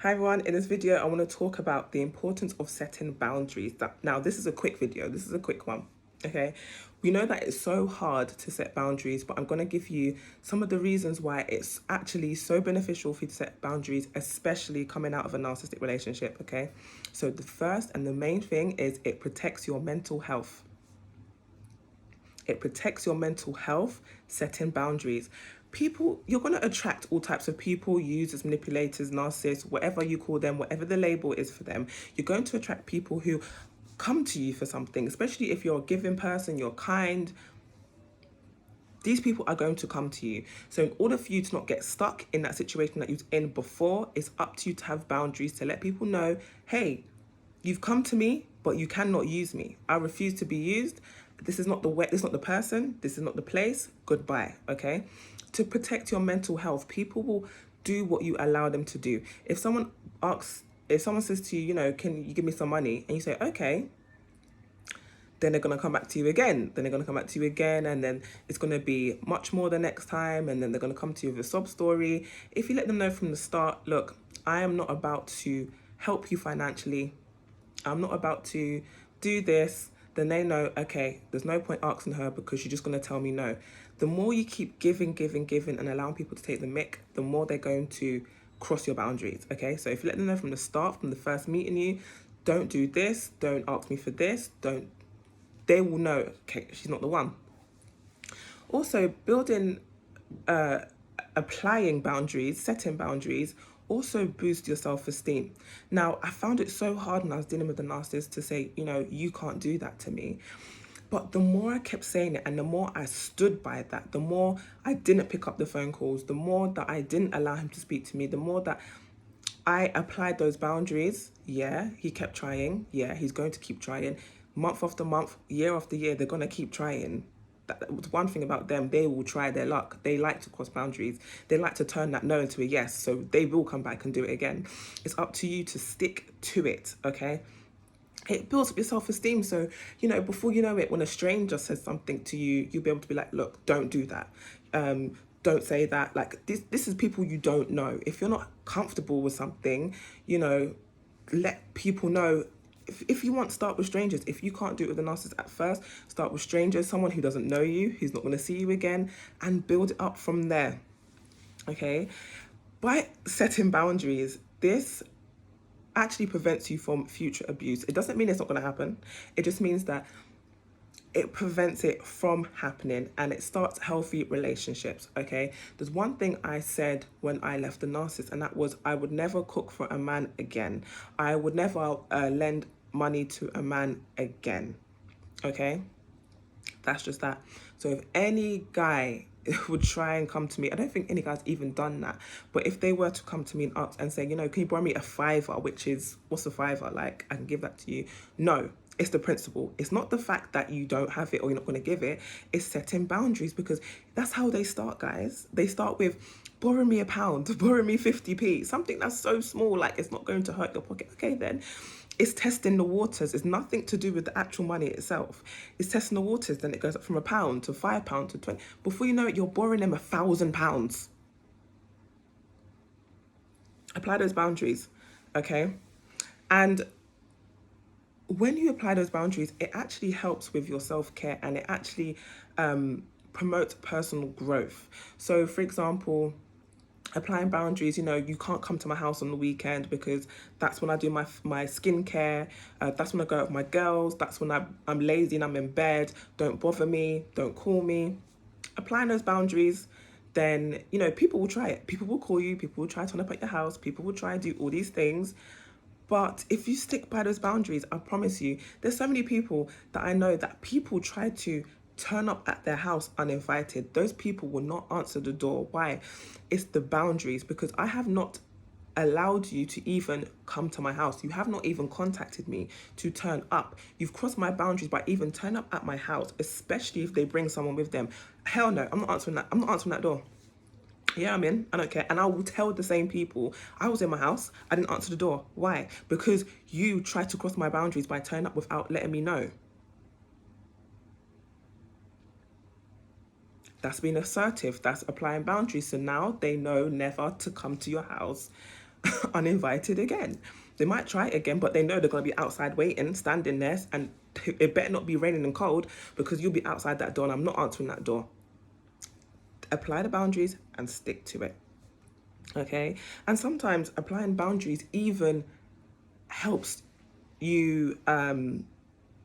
Hi everyone, in this video I want to talk about the importance of setting boundaries. Now this is a quick video, this is a quick one, okay? We know that it's so hard to set boundaries, but I'm going to give you some of the reasons why it's actually so beneficial for you to set boundaries, especially coming out of a narcissistic relationship, okay? So the first and the main thing is it protects your mental health. It protects your mental health, setting boundaries. People, you're going to attract all types of people, users, manipulators, narcissists, whatever you call them, whatever the label is for them. You're going to attract people who come to you for something, especially if you're a giving person, you're kind. These people are going to come to you. So in order for you to not get stuck in that situation that you was in before, it's up to you to have boundaries to let people know, hey, you've come to me, but you cannot use me. I refuse to be used. This is not the way, this is not the person, this is not the place. Goodbye, okay? To protect your mental health, people will do what you allow them to do. If someone says to you, can you give me some money? And you say, okay, then they're going to come back to you again. Then they're going to come back to you again. And then it's going to be much more the next time. And then they're going to come to you with a sob story. If you let them know from the start, look, I am not about to help you financially. I'm not about to do this. Then they know, okay, there's no point asking her because you're just going to tell me no. The more you keep giving and allowing people to take the mick, the more they're going to cross your boundaries, okay? So if you let them know from the start, from the first meeting you, don't do this, don't ask me for this, they will know, okay, she's not the one. Also, applying boundaries, setting boundaries, also boost your self-esteem. Now, I found it so hard when I was dealing with the narcissist to say, you can't do that to me. But the more I kept saying it and the more I stood by that, the more I didn't pick up the phone calls, the more that I didn't allow him to speak to me, the more that I applied those boundaries. Yeah, he kept trying. Yeah, he's going to keep trying. Month after month, year after year, they're going to keep trying. That's one thing about them, they will try their luck. They like to cross boundaries. They like to turn that no into a yes. So they will come back and do it again. It's up to you to stick to it, okay? It builds up your self-esteem. So, before you know it, when a stranger says something to you, you'll be able to be like, look, don't do that. Don't say that. Like this is people you don't know. If you're not comfortable with something, let people know. If you want, start with strangers. If you can't do it with a narcissist at first, start with strangers, someone who doesn't know you, who's not going to see you again, and build it up from there. Okay? By setting boundaries, this actually prevents you from future abuse. It doesn't mean it's not going to happen. It just means that it prevents it from happening and it starts healthy relationships, okay? There's one thing I said when I left the narcissist, and that was I would never cook for a man again. I would never lend money to a man again, okay? That's just that. So if any guy would try and come to me, I don't think any guy's even done that, but if they were to come to me and ask and say, can you borrow me a fiver, which is, what's a fiver? Like, I can give that to you. No, it's the principle. It's not the fact that you don't have it or you're not going to give it. It's setting boundaries, because that's how they start, guys. They start with, borrow me £1, borrow me 50p, something that's so small, like it's not going to hurt your pocket. Okay, then it's testing the waters. It's nothing to do with the actual money itself. It's testing the waters. Then it goes up from £1 to £5 to 20. Before you know it, you're borrowing them £1,000. Apply those boundaries, okay? And when you apply those boundaries, it actually helps with your self-care, and it actually promotes personal growth. So, for example, applying boundaries, you can't come to my house on the weekend because that's when I do my skincare. That's when I go out with my girls. That's when I'm lazy and I'm in bed. Don't bother me. Don't call me. Applying those boundaries, then, people will try it. People will call you. People will try to turn up at your house. People will try and do all these things. But if you stick by those boundaries, I promise you, there's so many people that I know that people try to turn up at their house uninvited. Those people will not answer the door. Why? It's the boundaries, because I have not allowed you to even come to my house. You have not even contacted me to turn up. You've crossed my boundaries by even turning up at my house, especially if they bring someone with them. Hell no, I'm not answering that. I'm not answering that door. Yeah, I'm in. I don't care. And I will tell the same people, I was in my house, I didn't answer the door. Why? Because you tried to cross my boundaries by turning up without letting me know. That's being assertive. That's applying boundaries. So now they know never to come to your house uninvited again. They might try it again, but they know they're going to be outside waiting, standing there, and it better not be raining and cold because you'll be outside that door and I'm not answering that door. Apply the boundaries and stick to it. Okay? And sometimes applying boundaries even helps you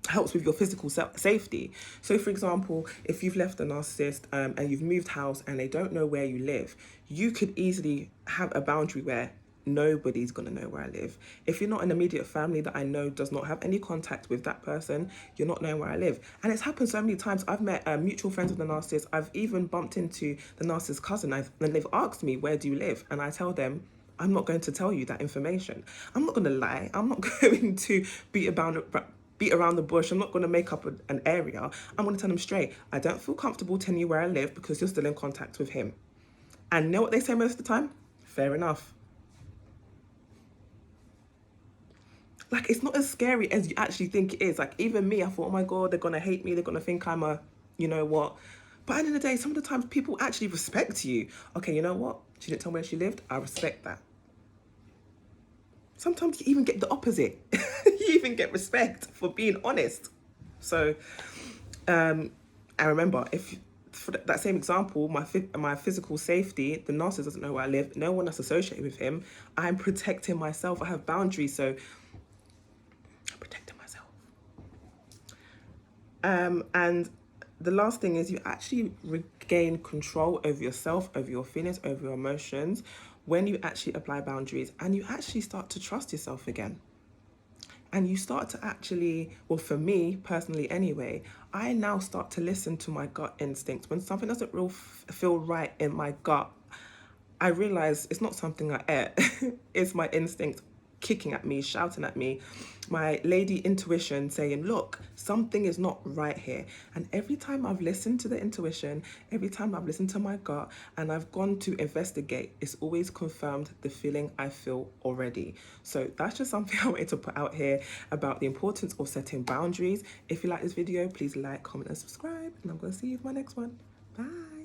helps with your physical safety. So for example, if you've left a narcissist and you've moved house and they don't know where you live, you could easily have a boundary where nobody's going to know where I live. If you're not an immediate family that I know does not have any contact with that person, you're not knowing where I live. And it's happened so many times. I've met mutual friends with the narcissist. I've even bumped into the narcissist cousin and they've asked me, where do you live? And I tell them, I'm not going to tell you that information. I'm not going to lie. I'm not going to beat around the bush. I'm not going to make up an area. I'm going to tell them straight, I don't feel comfortable telling you where I live because you're still in contact with him. And you know what they say most of the time? Fair enough. Like, it's not as scary as you actually think it is. Like, even me, I thought, oh my God, they're going to hate me. They're going to think I'm a, you know what. But at the end of the day, some of the times people actually respect you. Okay, you know what? She didn't tell me where she lived. I respect that. Sometimes you even get the opposite. You even get respect for being honest. So, I remember, if for that same example, my physical safety, the narcissist doesn't know where I live, no one that's associated with him, I'm protecting myself. I have boundaries, so I'm protecting myself. And the last thing is you actually regain control over yourself, over your feelings, over your emotions when you actually apply boundaries and you actually start to trust yourself again. And you start to actually, well, for me personally anyway, I now start to listen to my gut instincts. When something doesn't feel right in my gut, I realize it's not something I ate. It's my instinct kicking at me, shouting at me, my lady intuition saying, look, something is not right here. And every time I've listened to the intuition, every time I've listened to my gut and I've gone to investigate, it's always confirmed the feeling I feel already. So that's just something I wanted to put out here about the importance of setting boundaries. If you like this video, please like, comment and subscribe, and I'm going to see you in my next one. Bye.